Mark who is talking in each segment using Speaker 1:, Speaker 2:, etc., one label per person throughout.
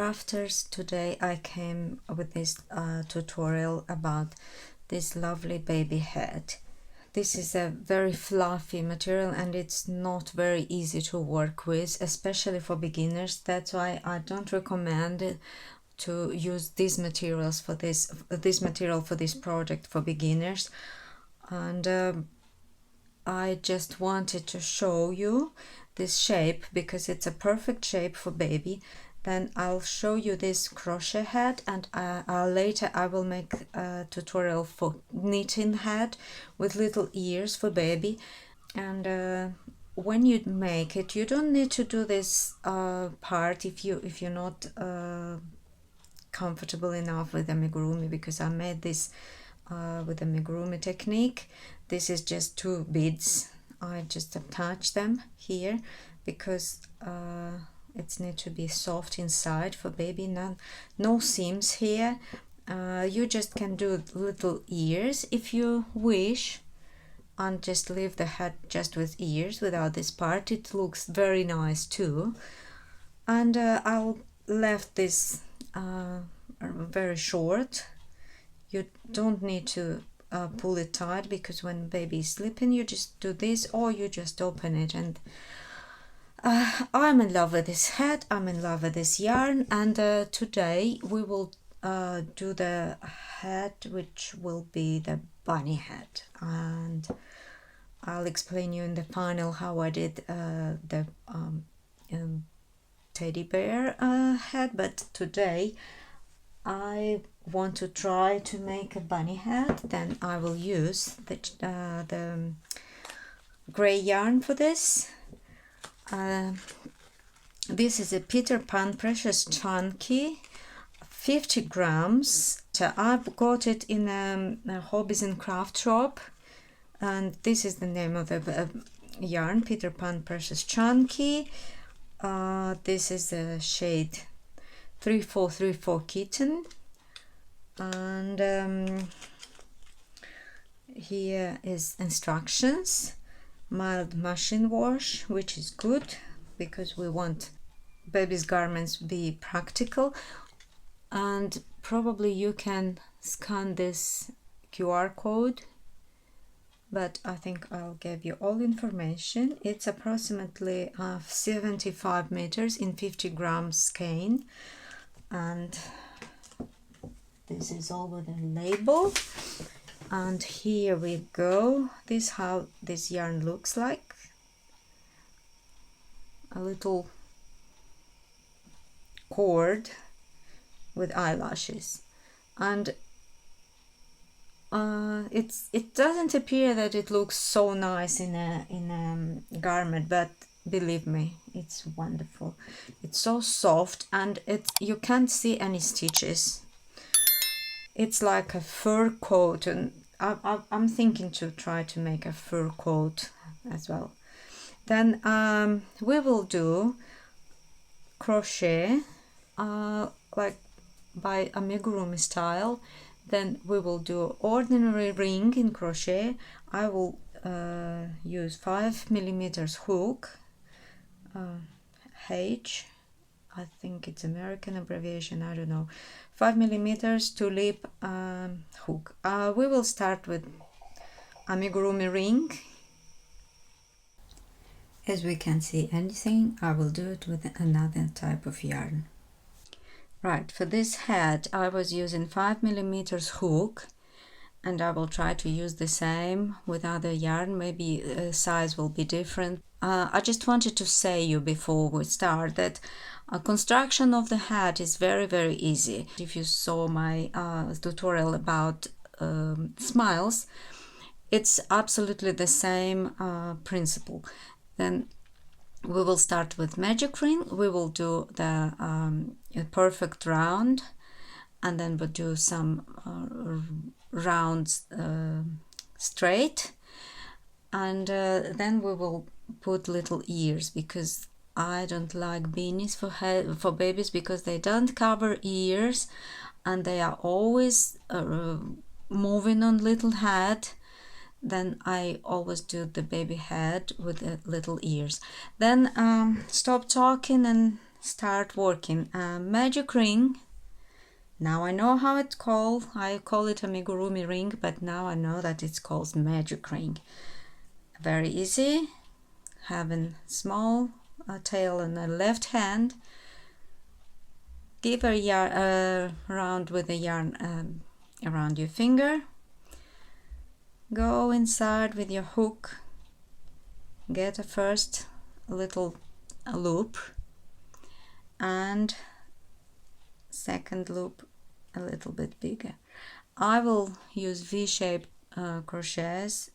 Speaker 1: crafters. Today I came with this tutorial about this lovely baby head. This is a very fluffy material and it's not very easy to work with, especially for beginners. That's why I don't recommend to use these materials for this material for this project for beginners. And I just wanted to show you this shape because it's a perfect shape for baby. Then I'll show you this crochet head, and later I will make a tutorial for knitting head with little ears for baby. And when you make it, you don't need to do this part if you're not comfortable enough with the amigurumi, because I made this with the amigurumi technique. This is just 2 beads. I just attach them here because it needs to be soft inside for baby. No seams here. You just can do little ears if you wish, and just leave the head just with ears without this part. It looks very nice too. And I'll left this very short. You don't need to pull it tight, because when baby is sleeping you just do this, or you just open it. And I'm in love with this head, I'm in love with this yarn, and today we will do the head, which will be the bunny head, and I'll explain you in the final how I did the teddy bear head. But today I want to try to make a bunny head. Then I will use the gray yarn for this. This is a Peter Pan Precious Chunky, 50 grams. I've got it in a Hobbies and Craft shop, and this is the name of the yarn, Peter Pan Precious Chunky. This is the shade 3434 Kitten, and here is instructions. Mild machine wash, which is good because we want baby's garments be practical. And probably you can scan this QR code, but I think I'll give you all information. It's approximately 75 meters in 50 grams skein, and this is over the label. And here we go. This is how this yarn looks like. A little cord with eyelashes, and it doesn't appear that it looks so nice in a garment, but believe me, it's wonderful. It's so soft, and you can't see any stitches. It's like a fur coat, and I'm thinking to try to make a fur coat as well. Then we will do crochet like by amigurumi style. Then we will do ordinary ring in crochet. I will use 5 millimeters hook, H, I think it's American abbreviation, I don't know, 5 millimeters tulip hook. We will start with amigurumi ring. As we can see anything, I will do it with another type of yarn. Right, for this head I was using 5 millimeters hook, and I will try to use the same with other yarn. Maybe size will be different. I just wanted to say you before we start that construction of the head is very, very easy. If you saw my tutorial about smiles, it's absolutely the same principle. Then we will start with magic ring. We will do the perfect round, and then we'll do some rounds straight, and then we will put little ears, because I don't like beanies for babies, because they don't cover ears and they are always moving on little head. Then I always do the baby head with the little ears. Then stop talking and start working. Magic ring. Now I know how it's called. I call it amigurumi ring, but now I know that it's called magic ring. Very easy. Having small tail in the left hand. Give a yarn round with the yarn around your finger. Go inside with your hook. Get a first little loop and second loop a little bit bigger. I will use V-shaped crochets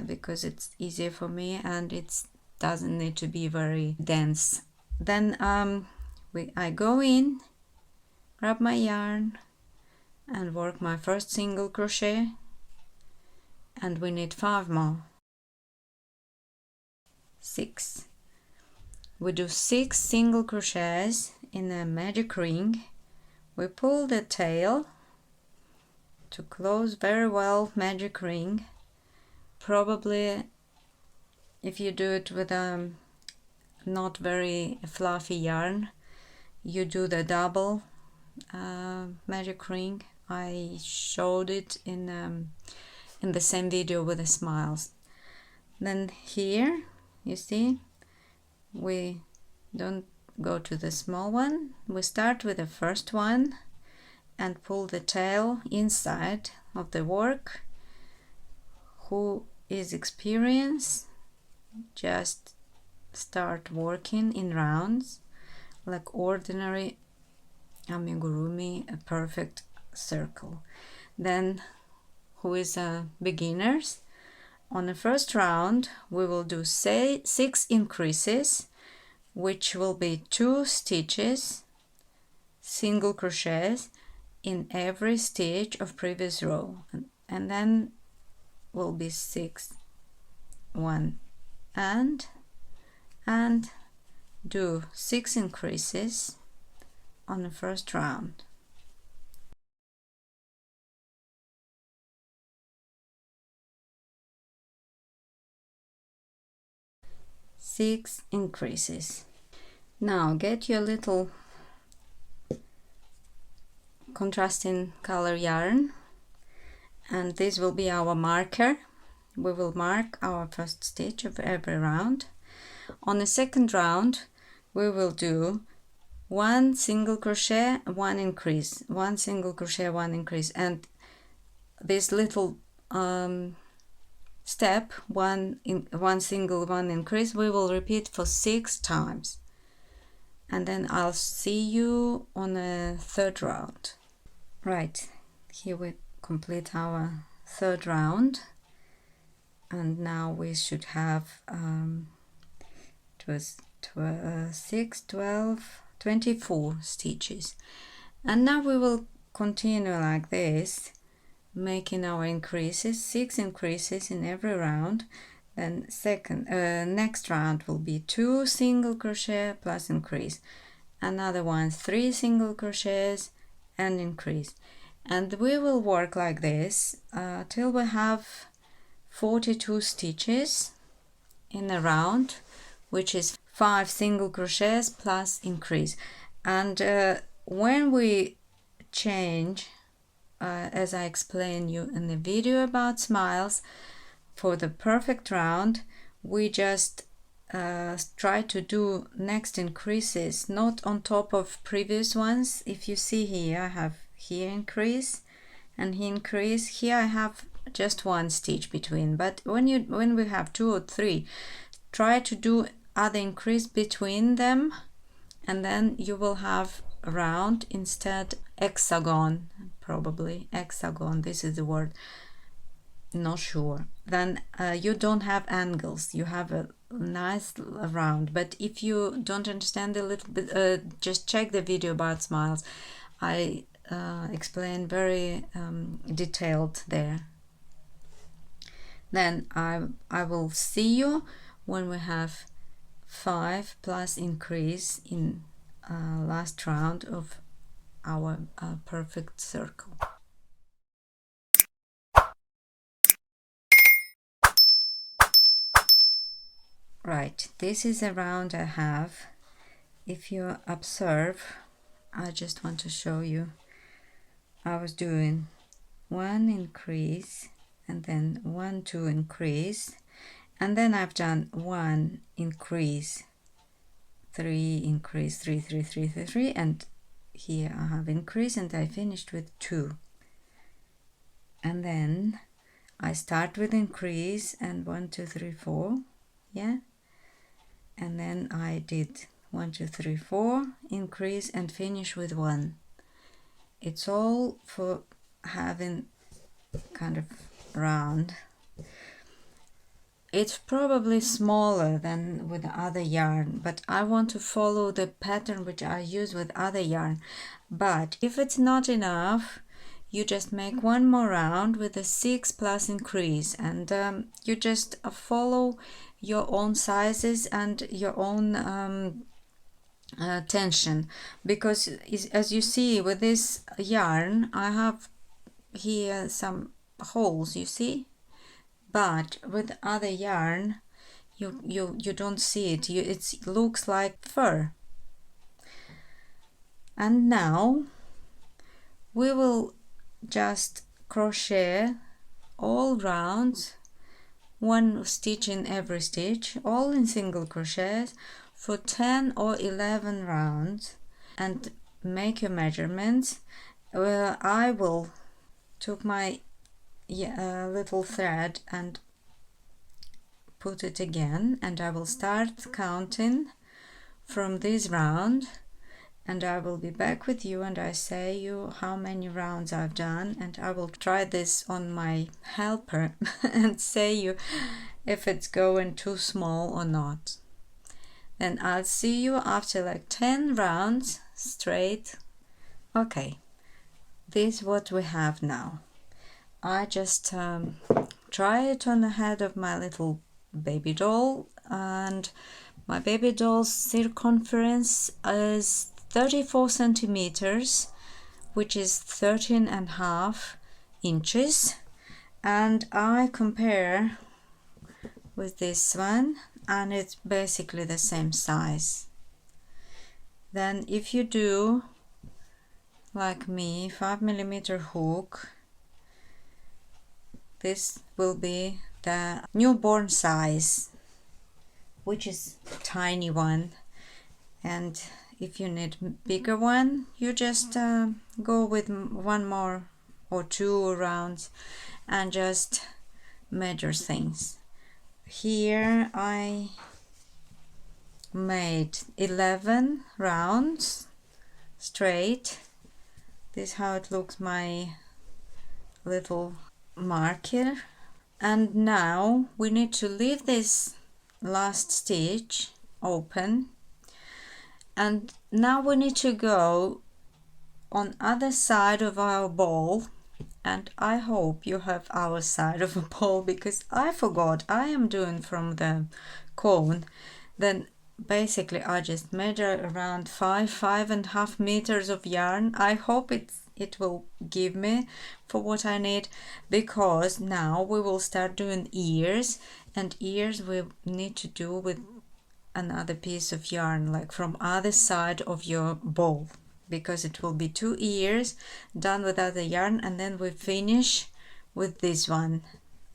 Speaker 1: because it's easier for me and it doesn't need to be very dense. Then I go in, grab my yarn and work my first single crochet, and we need 5 more. 6. We do 6 single crochets in a magic ring. We pull the tail to close very well magic ring. Probably if you do it with a not very fluffy yarn, you do the double magic ring. I showed it in the same video with the smiles. Then here you see we don't go to the small one. We start with the first one and pull the tail inside of the work. Who is experienced, just start working in rounds like ordinary amigurumi, a perfect circle. Then who is beginners, on the first round we will do 6 increases, which will be 2 stitches, single crochets in every stitch of previous row, and then will be 6, 1 and do 6 increases on the first round. Six increases. Now get your little contrasting color yarn, and this will be our marker. We will mark our first stitch of every round. On the second round we will do 1 single crochet, 1 increase, 1 single crochet, 1 increase, and this little step, 1 single, 1 increase, we will repeat for 6 times, and then I'll see you on the third round. Right, here we complete our third round, and now we should have 6, 12, 24 stitches, and now we will continue like this, making our increases, 6 increases in every round. Then next round will be 2 single crochet plus increase, another one 3 single crochets and increase, and we will work like this till we have 42 stitches in a round, which is 5 single crochets plus increase. And when we change, as I explained you in the video about smiles, for the perfect round we just try to do next increases not on top of previous ones. If you see here, I have here increase and here increase, here I have just 1 stitch between, but when we have 2 or 3, try to do other increase between them, and then you will have round instead hexagon, probably hexagon, this is the word, not sure. Then you don't have angles, you have a nice round. But if you don't understand a little bit, just check the video about smiles. I explain very detailed there. Then I will see you when we have 5 plus increase in last round of our perfect circle. Right, this is a round I have if you observe, I just want to show you, I was doing 1 increase and then 1 2 increase, and then I've done 1 increase, 3 increase, 3 3 3 3 3, and here I have increase, and I finished with 2. And then I start with increase and 1 2 3 4, yeah, and then I did 1 2 3 4 increase and finish with 1. It's all for having kind of round. It's probably smaller than with the other yarn, but I want to follow the pattern which I use with other yarn. But if it's not enough, you just make one more round with a 6 plus increase, and you just follow your own sizes and your own tension, because as you see with this yarn, I have here some holes, you see, but with other yarn you don't see it. It looks like fur. And now we will just crochet all round, 1 stitch in every stitch, all in single crochets for 10 or 11 rounds, and make your measurements. I will took my little thread and put it again, and I will start counting from this round, and I will be back with you and I say you how many rounds I've done, and I will try this on my helper and say you if it's going too small or not. Then I'll see you after like 10 rounds straight. Okay, this is what we have now. I just try it on the head of my little baby doll, and my baby doll's circumference is 34 centimeters, which is 13.5 inches, and I compare with this one, and it's basically the same size. Then if you do like me, 5mm hook, this will be the newborn size, which is tiny one, and if you need bigger one, you just go with 1 more or 2 rounds and just measure things. Here I made 11 rounds straight. This is how it looks, my little marker. And now we need to leave this last stitch open, and now we need to go on other side of our ball, and I hope you have our side of a ball, because I forgot I am doing from the cone. Then basically I just measure around 5.5 meters of yarn. I hope it will give me for what I need, because now we will start doing ears, and ears we need to do with another piece of yarn, like from other side of your ball, because it will be 2 ears done with other yarn, and then we finish with this one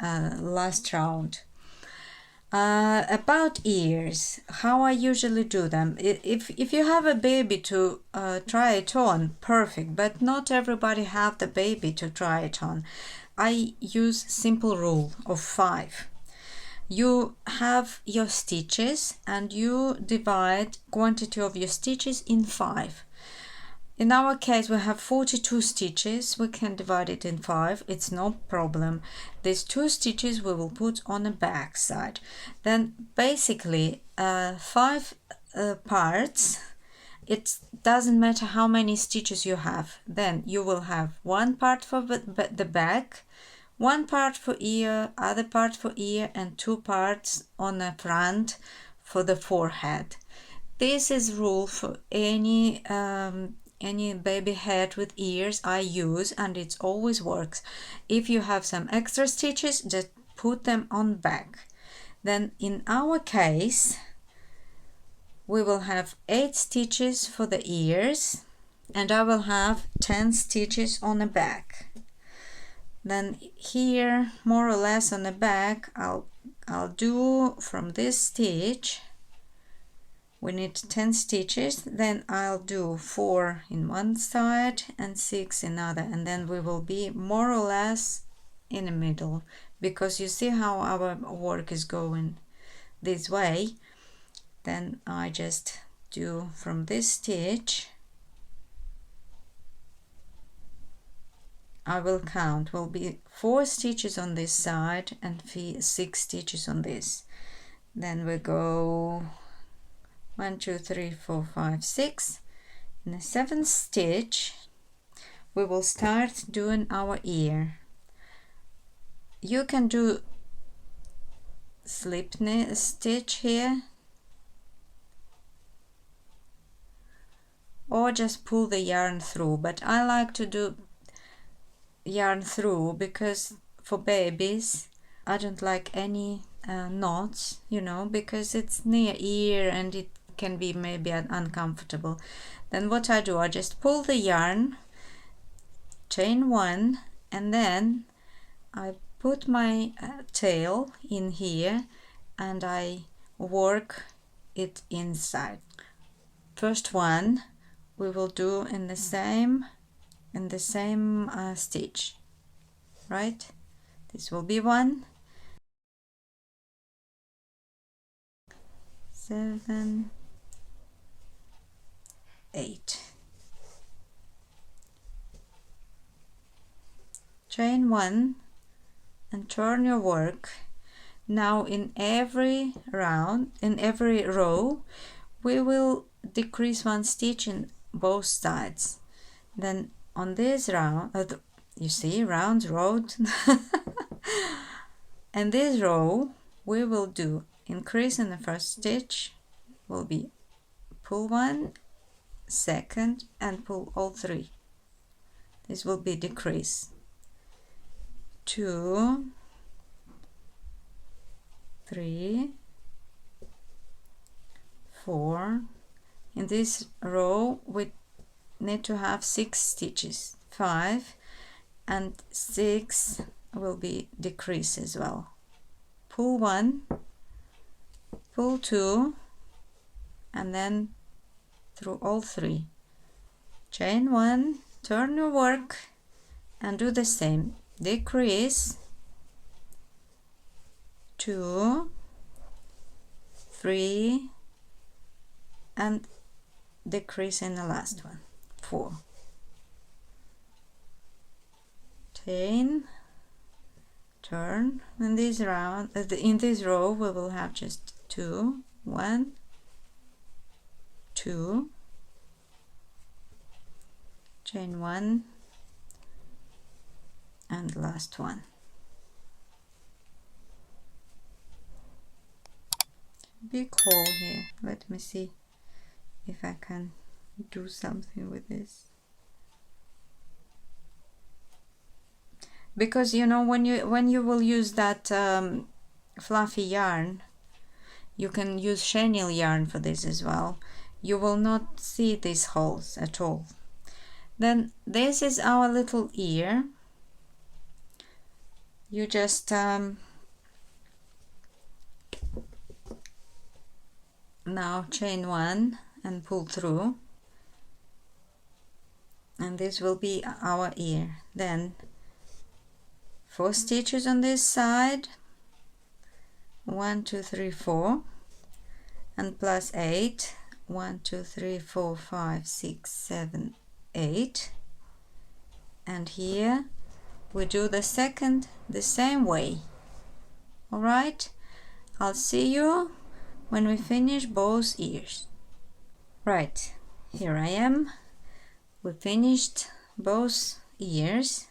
Speaker 1: last round. About ears, how I usually do them. If you have a baby to try it on, perfect, but not everybody have the baby to try it on. I use simple rule of 5. You have your stitches and you divide quantity of your stitches in 5. In our case we have 42 stitches, we can divide it in 5, it's no problem. These 2 stitches we will put on the back side. Then basically 5 parts, it doesn't matter how many stitches you have. Then you will have 1 part for the back, 1 part for ear, other part for ear, and 2 parts on the front for the forehead. This is rule for any baby head with ears I use, and it always works. If you have some extra stitches, just put them on back. Then in our case we will have 8 stitches for the ears, and I will have 10 stitches on the back. Then here, more or less on the back, I'll do from this stitch, we need 10 stitches, then I'll do 4 in one side and 6 in other, and then we will be more or less in the middle, because you see how our work is going this way. Then I just do from this stitch, I will count, will be 4 stitches on this side and 6 stitches on this. Then we go 1, 2, 3, 4, 5, 6. In the 7th stitch we will start doing our ear. You can do slip stitch here, or just pull the yarn through, but I like to do yarn through because for babies I don't like any knots, you know, because it's near ear and it can be maybe uncomfortable. Then what I do, I just pull the yarn, chain 1, and then I put my tail in here and I work it inside. First one we will do in the same stitch, right? This will be 1, 7, 8. Chain 1 and turn your work. Now in every row we will decrease 1 stitch in both sides. Then on this round, you see, round road, and this row we will do increase in the first stitch, will be pull 1, second, and pull all 3. This will be decrease. 2, 3, 4. In this row we need to have 6 stitches, 5 and 6 will be decrease as well. Pull 1, pull 2, and then through all 3. Chain 1, turn your work and do the same. Decrease, 2, 3, and decrease in the last one, 4. Chain, turn. In this row we will have just 2, 1, 2, chain 1, and last one. Big hole here. Let me see if I can do something with this, because you know when you will use that fluffy yarn, you can use chenille yarn for this as well. You will not see these holes at all. Then this is our little ear. You just now chain 1 and pull through, and this will be our ear. Then 4 stitches on this side, 1, 2, 3, 4, and plus 8, 1, 2, 3, 4, 5, 6, 7, 8, and here we do the second the same way. All right, I'll see you when we finish both ears. Right, here I am. We finished both ears.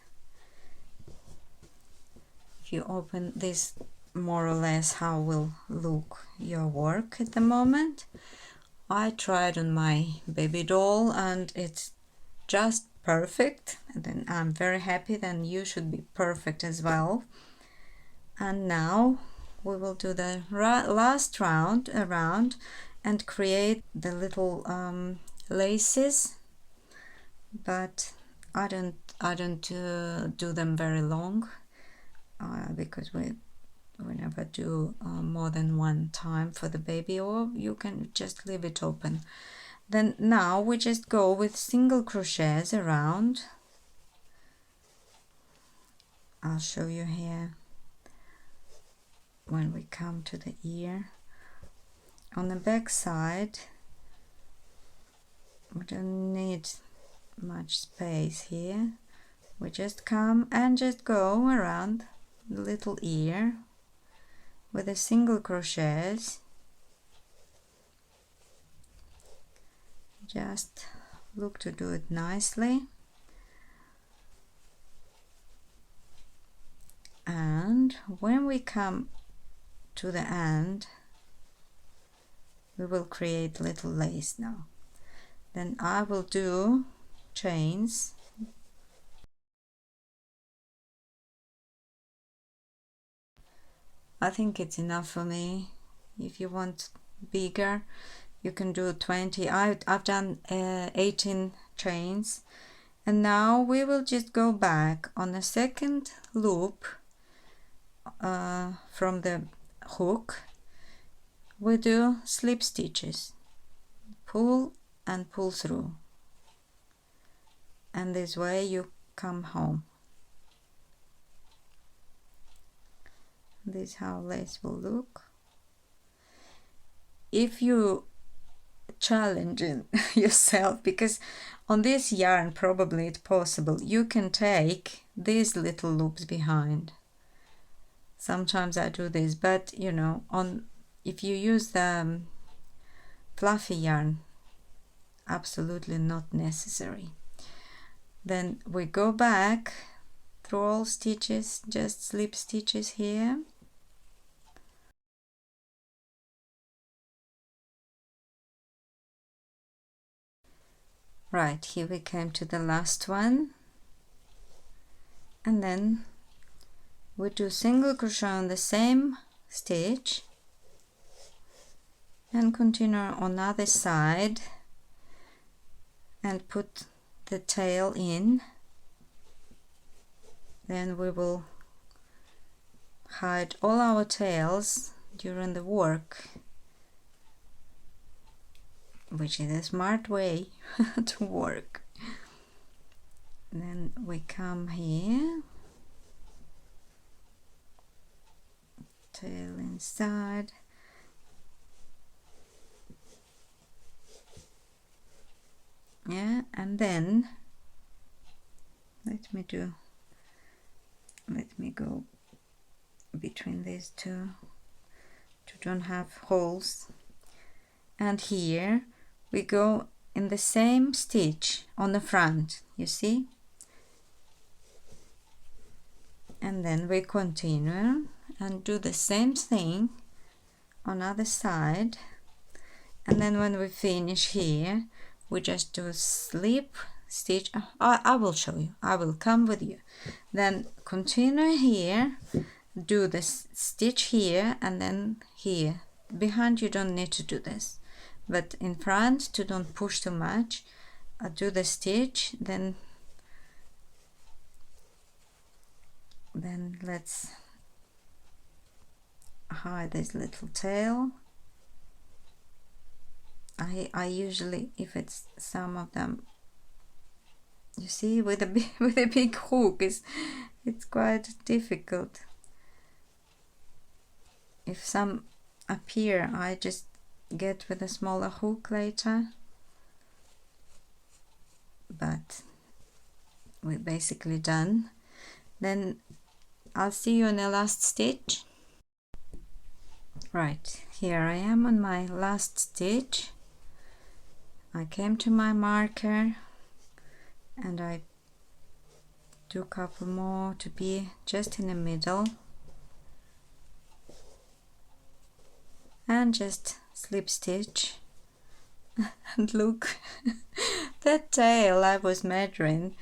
Speaker 1: If you open this, more or less how will look your work at the moment. I tried on my baby doll and it's just perfect, and then I'm very happy. Then you should be perfect as well. And now we will do the last round around, and create the little laces, but I don't do them very long because we never do more than one time for the baby, or you can just leave it open. Then now we just go with single crochets around. I'll show you here when we come to the ear. On the back side we don't need much space here. We just come and just go around the little ear with a single crochets. Just look to do it nicely, and when we come to the end we will create little lace now. Then I will do chains. I think it's enough for me. If you want bigger you can do 20. I've done 18 chains, and now we will just go back on the second loop from the hook. We do slip stitches, pull and pull through, and this way you come home. This is how lace will look. If you challenging yourself, because on this yarn probably it's possible, you can take these little loops behind. Sometimes I do this, but you know, if you use the fluffy yarn, absolutely not necessary. Then we go back through all stitches, just slip stitches here. Right, here we came to the last one, and then we do single crochet on the same stitch and continue on the other side and put the tail in. Then we will hide all our tails during the work, which is a smart way to work. Then we come here, tail inside, yeah, and then let me go between these two to don't have holes. And here we go in the same stitch on the front, you see, and then we continue and do the same thing on other side, and then when we finish here we just do slip stitch. I will show you, I will come with you. Then continue here, do the stitch here, and then here behind you don't need to do this, but in front, to don't push too much, do the stitch. Then let's hide this little tail. I usually, if it's some of them, you see, with a big hook, it's quite difficult. If some appear, I just get with a smaller hook later, but we're basically done. Then I'll see you in the last stitch. Right, here I am on my last stitch. I came to my marker and I do a couple more to be just in the middle, and just slip stitch. And look, that tail I was measuring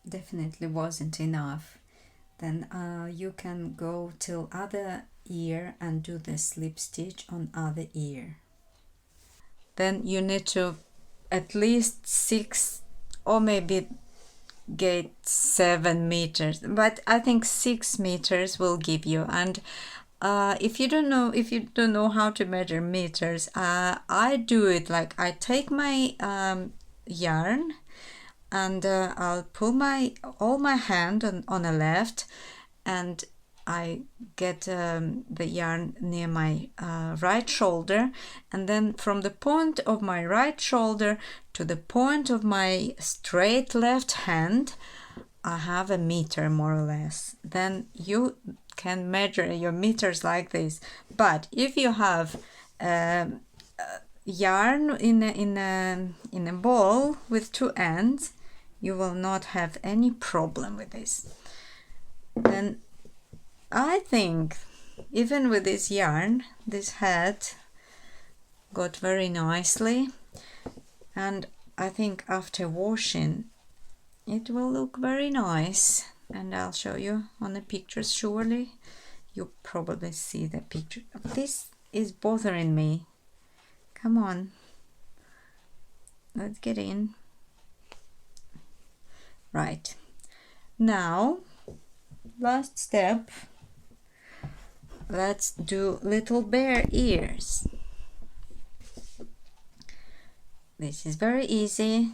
Speaker 1: definitely wasn't enough. Then you can go till other ear and do the slip stitch on other ear. then you need to at least 6 or maybe get 7 meters, but I think 6 meters will give you. And if you don't know how to measure meters, I do it like I take my yarn, and I'll pull all my hand on the left, and I get the yarn near my right shoulder, and then from the point of my right shoulder to the point of my straight left hand, I have a meter more or less. Then you can measure your meters like this. But if you have yarn in a ball with 2 ends, you will not have any problem with this. Then I think even with this yarn, this hat got very nicely, and I think after washing it will look very nice, and I'll show you on the pictures. Surely you probably see the picture. This is bothering me. Come on, let's get in. Right, now last step, let's do little bear ears. This is very easy.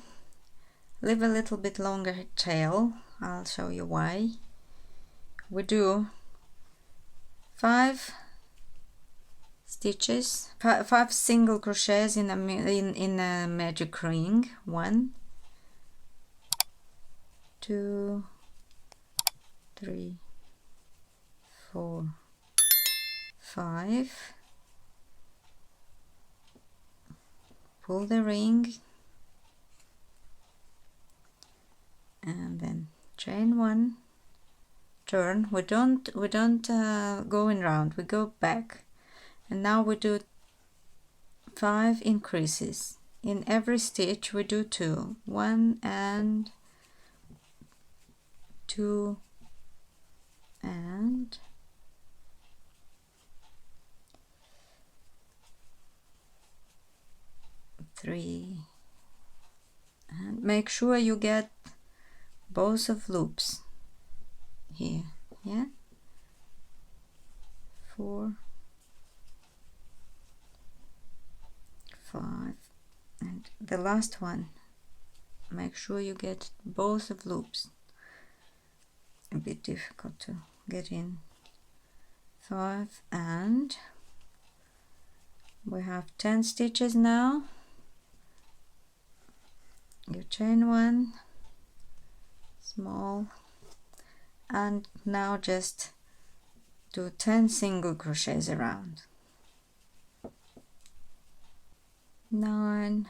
Speaker 1: Leave a little bit longer tail. I'll show you why. We do 5 stitches, 5 single crochets in a magic ring. 1, 2, 3, 4, 5. Pull the ring, and then chain 1, turn. We don't go in round, we go back, and now we do 5 increases. In every stitch we do 2, 1 and 2 and 3, and make sure you get both of loops here. Yeah, 4, 5, and the last one, make sure you get both of loops. A bit difficult to get in. 5, and we have 10 stitches now. You chain 1 small, and now just do 10 single crochets around. 9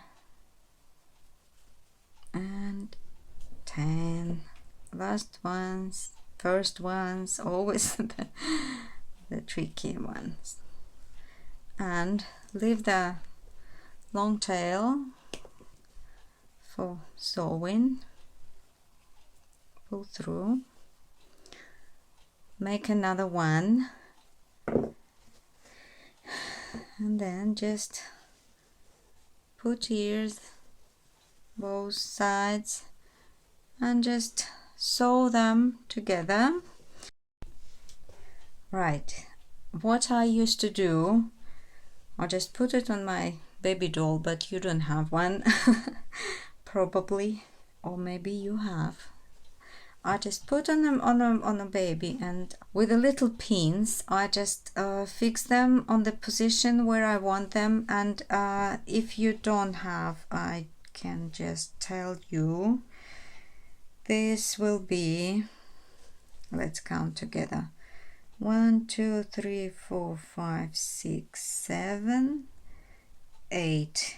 Speaker 1: and 10. Last ones, first ones, always the tricky ones. And leave the long tail for sewing. Pull through, make another one, and then just put ears both sides and just sew them together. Right, what I used to do, I just put it on my baby doll, but you don't have one probably, or maybe you have. I just put on a baby, and with the little pins I just fix them on the position where I want them. And if you don't have, I can just tell you, this will be, let's count together, 1, 2, 3, 4, 5, 6, 7, 8,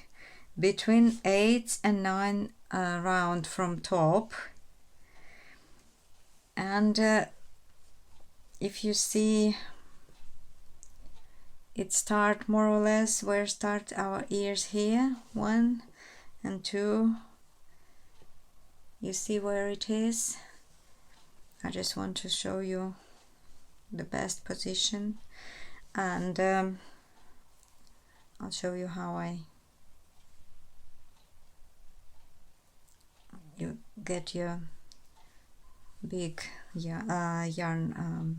Speaker 1: between 8 and 9 round from top. And if you see, it start more or less where start our ears here, 1 and 2. You see where it is? I just want to show you the best position, and I'll show you how I you get your big yarn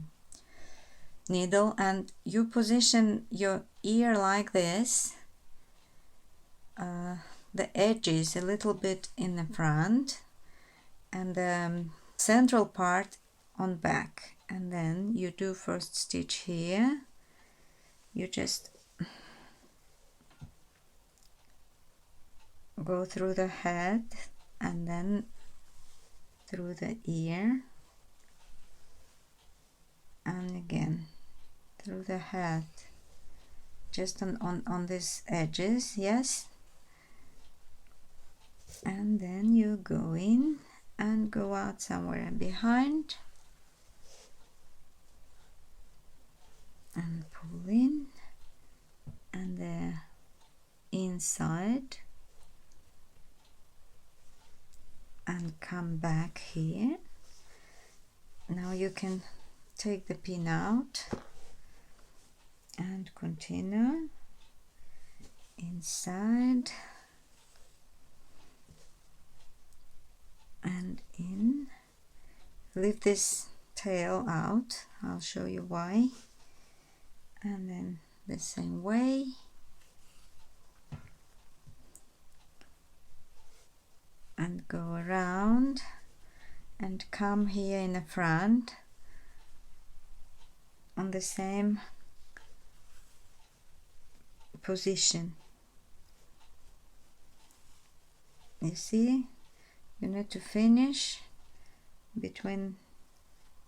Speaker 1: needle, and you position your ear like this, the edges a little bit in the front and the central part on back, and then you do first stitch here. You just go through the head and then through the ear, and again through the head, just on these edges, yes, and then you go in and go out somewhere behind and pull in, and the inside, and come back here. Now you can take the pin out and continue inside and in. Leave this tail out, I'll show you why, and then the same way, and go around and come here in the front on the same position. You see, you need to finish between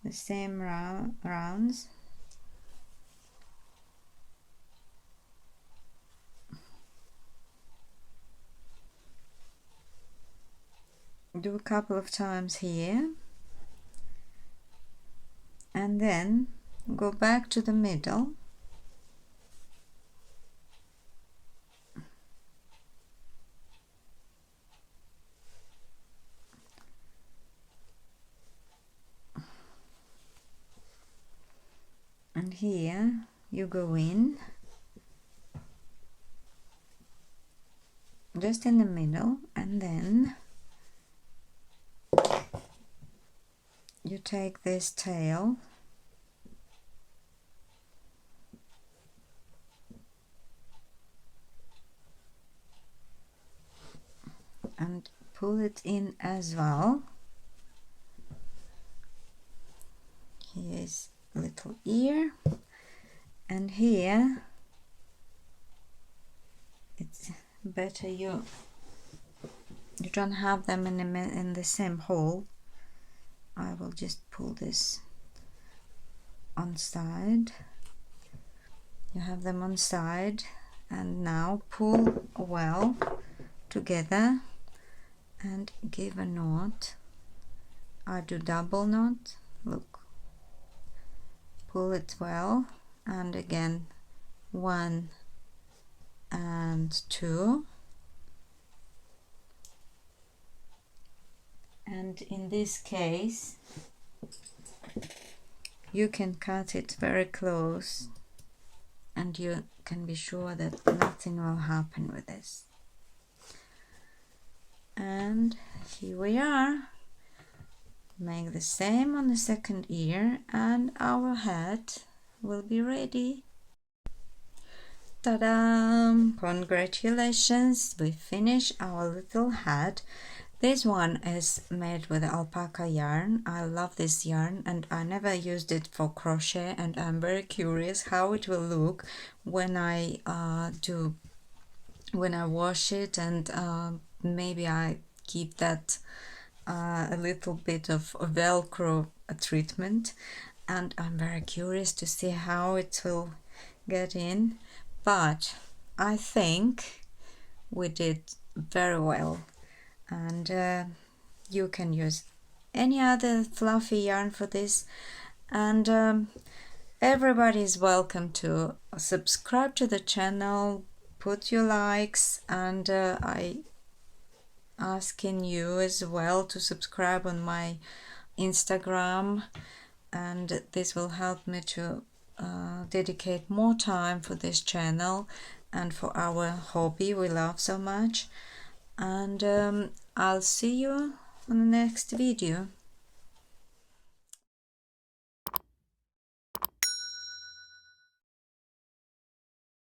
Speaker 1: the same rounds. Do a couple of times here, and then go back to the middle, and here you go in just in the middle, and then you take this tail and pull it in as well. Here's a little ear, and here it's better you don't have them in the same hole. I will just pull this on side. You have them on side, and now pull well together and give a knot. I do double knot, look, pull it well, and again 1 and 2, and in this case you can cut it very close, and you can be sure that nothing will happen with this. And here we are. Make the same on the second ear, and our head will be ready. Ta-da! Congratulations, we finished our little hat. This one is made with alpaca yarn. I love this yarn, and I never used it for crochet, and I'm very curious how it will look when I wash it, and maybe I give that a little bit of Velcro treatment, and I'm very curious to see how it will get in, but I think we did very well. And you can use any other fluffy yarn for this, and everybody is welcome to subscribe to the channel, put your likes, and I asking you as well to subscribe on my Instagram, and this will help me to dedicate more time for this channel and for our hobby we love so much. And I'll see you on the next video.